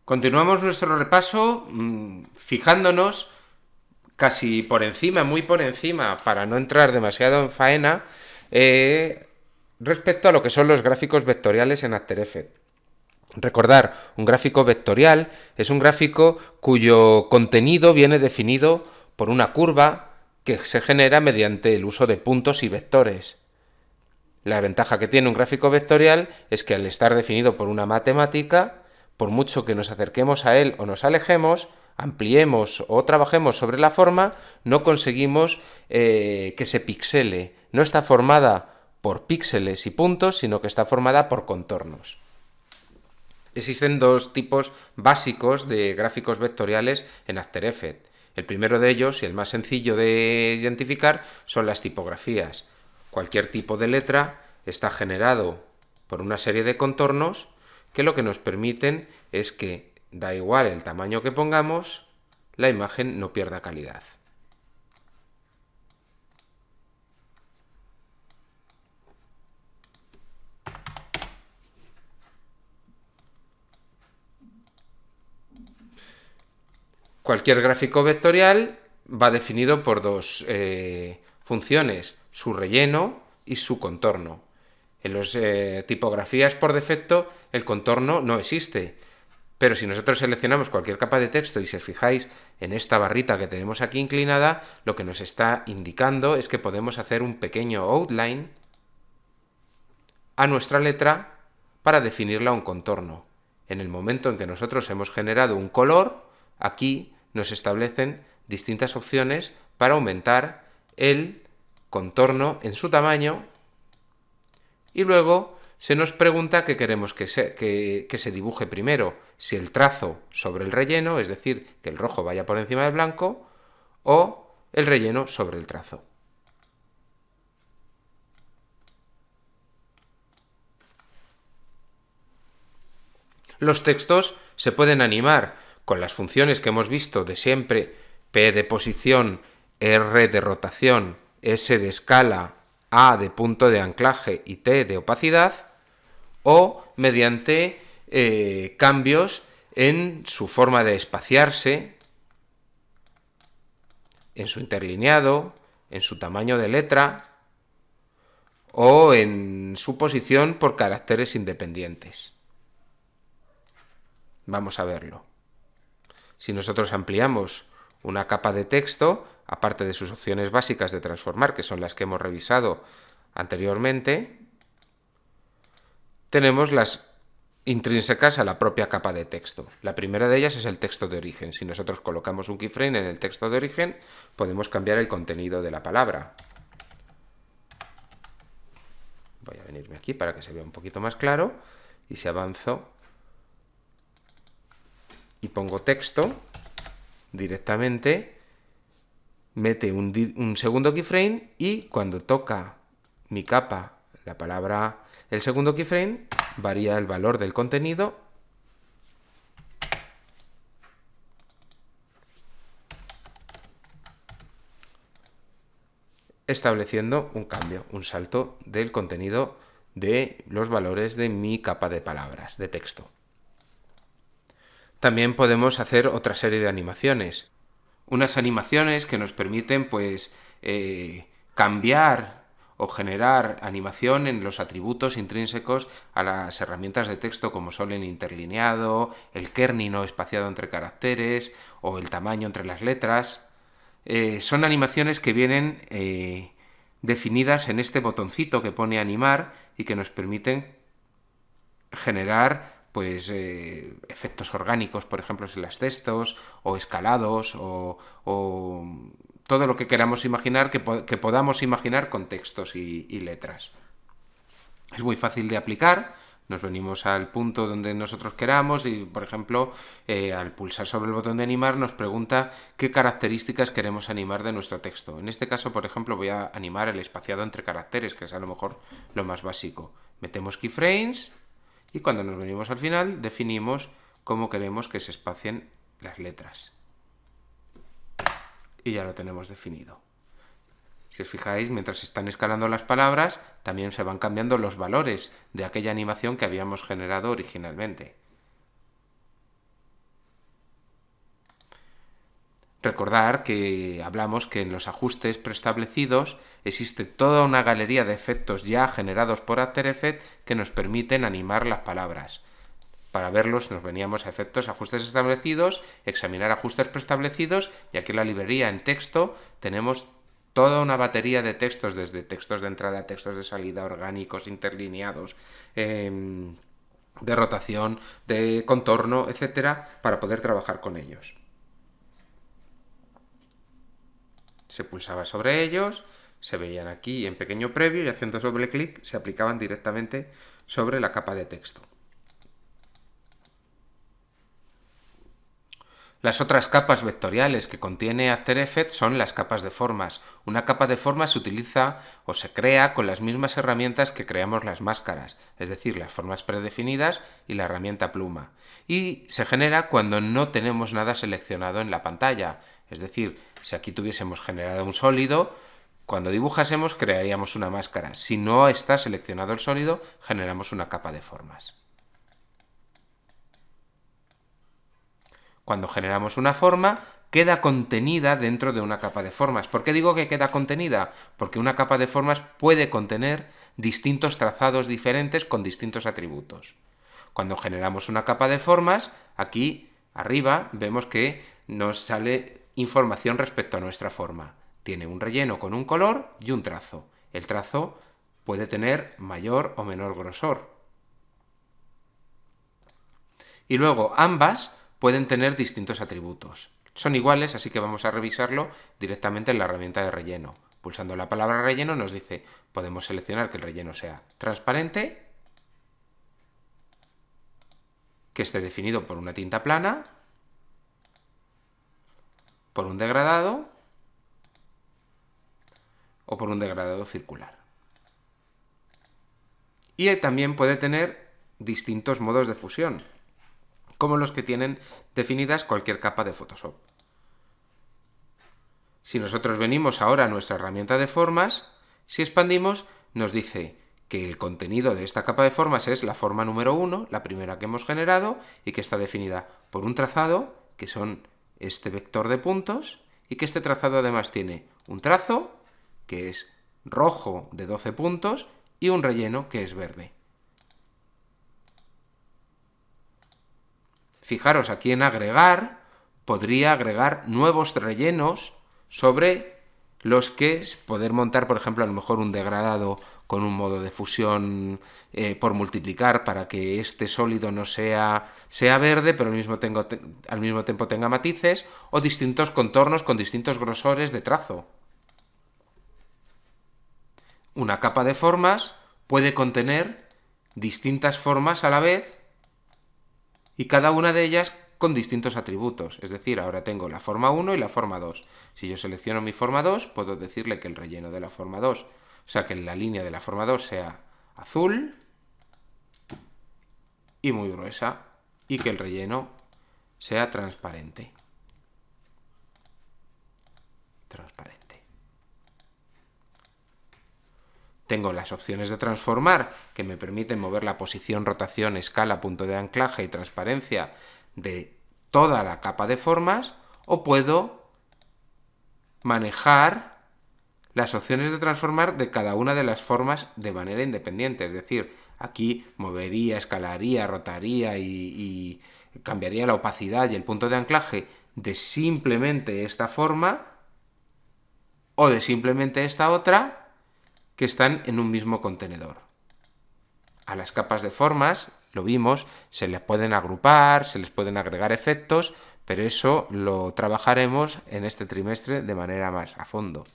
Continuamos nuestro repaso fijándonos casi por encima, muy por encima, para no entrar demasiado en faena, respecto a lo que son los gráficos vectoriales en After Effects. Recordar, un gráfico vectorial es un gráfico cuyo contenido viene definido por una curva que se genera mediante el uso de puntos y vectores. La ventaja que tiene un gráfico vectorial es que al estar definido por una matemática, por mucho que nos acerquemos a él o nos alejemos, ampliemos o trabajemos sobre la forma, no conseguimos que se pixele. No está formada por píxeles y puntos, sino que está formada por contornos. Existen dos tipos básicos de gráficos vectoriales en After Effects. El primero de ellos, y el más sencillo de identificar, son las tipografías. Cualquier tipo de letra está generado por una serie de contornos que lo que nos permiten es que, da igual el tamaño que pongamos, la imagen no pierda calidad. Cualquier gráfico vectorial va definido por dos funciones, su relleno y su contorno. En las tipografías por defecto el contorno no existe, pero si nosotros seleccionamos cualquier capa de texto y si os fijáis en esta barrita que tenemos aquí inclinada, lo que nos está indicando es que podemos hacer un pequeño outline a nuestra letra para definirla un contorno. En el momento en que nosotros hemos generado un color, aquí nos establecen distintas opciones para aumentar el contorno en su tamaño y luego se nos pregunta qué queremos que se dibuje primero, si el trazo sobre el relleno, es decir, que el rojo vaya por encima del blanco, o el relleno sobre el trazo. Los textos se pueden animar con las funciones que hemos visto de siempre, P de posición, R de rotación, S de escala, A de punto de anclaje y T de opacidad, o mediante cambios en su forma de espaciarse, en su interlineado, en su tamaño de letra o en su posición por caracteres independientes. Vamos a verlo. Si nosotros ampliamos una capa de texto, aparte de sus opciones básicas de transformar, que son las que hemos revisado anteriormente, tenemos las intrínsecas a la propia capa de texto. La primera de ellas es el texto de origen. Si nosotros colocamos un keyframe en el texto de origen, podemos cambiar el contenido de la palabra. Voy a venirme aquí para que se vea un poquito más claro. Y si avanzo y pongo texto, directamente mete un segundo keyframe y cuando toca mi capa la palabra, el segundo keyframe, varía el valor del contenido estableciendo un cambio, un salto del contenido de los valores de mi capa de palabras, de texto. También podemos hacer otra serie de animaciones. Unas animaciones que nos permiten pues cambiar o generar animación en los atributos intrínsecos a las herramientas de texto como son el interlineado, el kerning o espaciado entre caracteres o el tamaño entre las letras. Son animaciones que vienen definidas en este botoncito que pone animar y que nos permiten generar pues efectos orgánicos, por ejemplo, en los textos, o escalados, o todo lo que queramos imaginar, que podamos imaginar con textos y letras. Es muy fácil de aplicar. Nos venimos al punto donde nosotros queramos y, por ejemplo, al pulsar sobre el botón de animar nos pregunta qué características queremos animar de nuestro texto. En este caso, por ejemplo, voy a animar el espaciado entre caracteres, que es a lo mejor lo más básico. Metemos keyframes y cuando nos venimos al final definimos cómo queremos que se espacien las letras. Y ya lo tenemos definido. Si os fijáis, mientras se están escalando las palabras, también se van cambiando los valores de aquella animación que habíamos generado originalmente. Recordar que hablamos que en los ajustes preestablecidos existe toda una galería de efectos ya generados por After Effects que nos permiten animar las palabras. Para verlos nos veníamos a efectos, ajustes establecidos, examinar ajustes preestablecidos, y aquí en la librería en texto tenemos toda una batería de textos, desde textos de entrada, textos de salida, orgánicos, interlineados, de rotación, de contorno, etcétera, para poder trabajar con ellos. Se pulsaba sobre ellos, se veían aquí en pequeño previo y haciendo doble clic se aplicaban directamente sobre la capa de texto. Las otras capas vectoriales que contiene After Effects son las capas de formas. Una capa de formas se utiliza o se crea con las mismas herramientas que creamos las máscaras, es decir, las formas predefinidas y la herramienta pluma. Y se genera cuando no tenemos nada seleccionado en la pantalla, es decir, si aquí tuviésemos generado un sólido, cuando dibujásemos crearíamos una máscara. Si no está seleccionado el sólido, generamos una capa de formas. Cuando generamos una forma, queda contenida dentro de una capa de formas. ¿Por qué digo que queda contenida? Porque una capa de formas puede contener distintos trazados diferentes con distintos atributos. Cuando generamos una capa de formas, aquí arriba vemos que nos sale información respecto a nuestra forma. Tiene un relleno con un color y un trazo. El trazo puede tener mayor o menor grosor. Y luego ambas pueden tener distintos atributos. Son iguales, así que vamos a revisarlo directamente en la herramienta de relleno. Pulsando la palabra relleno nos dice, podemos seleccionar que el relleno sea transparente, que esté definido por una tinta plana, por un degradado o por un degradado circular. Y también puede tener distintos modos de fusión, como los que tienen definidas cualquier capa de Photoshop. Si nosotros venimos ahora a nuestra herramienta de formas, si expandimos, nos dice que el contenido de esta capa de formas es la forma número 1, la primera que hemos generado, y que está definida por un trazado, que son este vector de puntos, y que este trazado además tiene un trazo, que es rojo de 12 puntos, y un relleno, que es verde. Fijaros, aquí en agregar, podría agregar nuevos rellenos sobre los que poder montar, por ejemplo, a lo mejor un degradado con un modo de fusión por multiplicar para que este sólido no sea verde, pero al mismo tiempo tenga matices, o distintos contornos con distintos grosores de trazo. Una capa de formas puede contener distintas formas a la vez, y cada una de ellas con distintos atributos. Es decir, ahora tengo la forma 1 y la forma 2. Si yo selecciono mi forma 2, puedo decirle que el relleno de la forma 2, o sea, que la línea de la forma 2 sea azul y muy gruesa, y que el relleno sea transparente. Tengo las opciones de transformar, que me permiten mover la posición, rotación, escala, punto de anclaje y transparencia de toda la capa de formas, o puedo manejar las opciones de transformar de cada una de las formas de manera independiente. Es decir, aquí movería, escalaría, rotaría y cambiaría la opacidad y el punto de anclaje de simplemente esta forma o de simplemente esta otra, que están en un mismo contenedor. A las capas de formas, lo vimos, se les pueden agrupar, se les pueden agregar efectos, pero eso lo trabajaremos en este trimestre de manera más a fondo.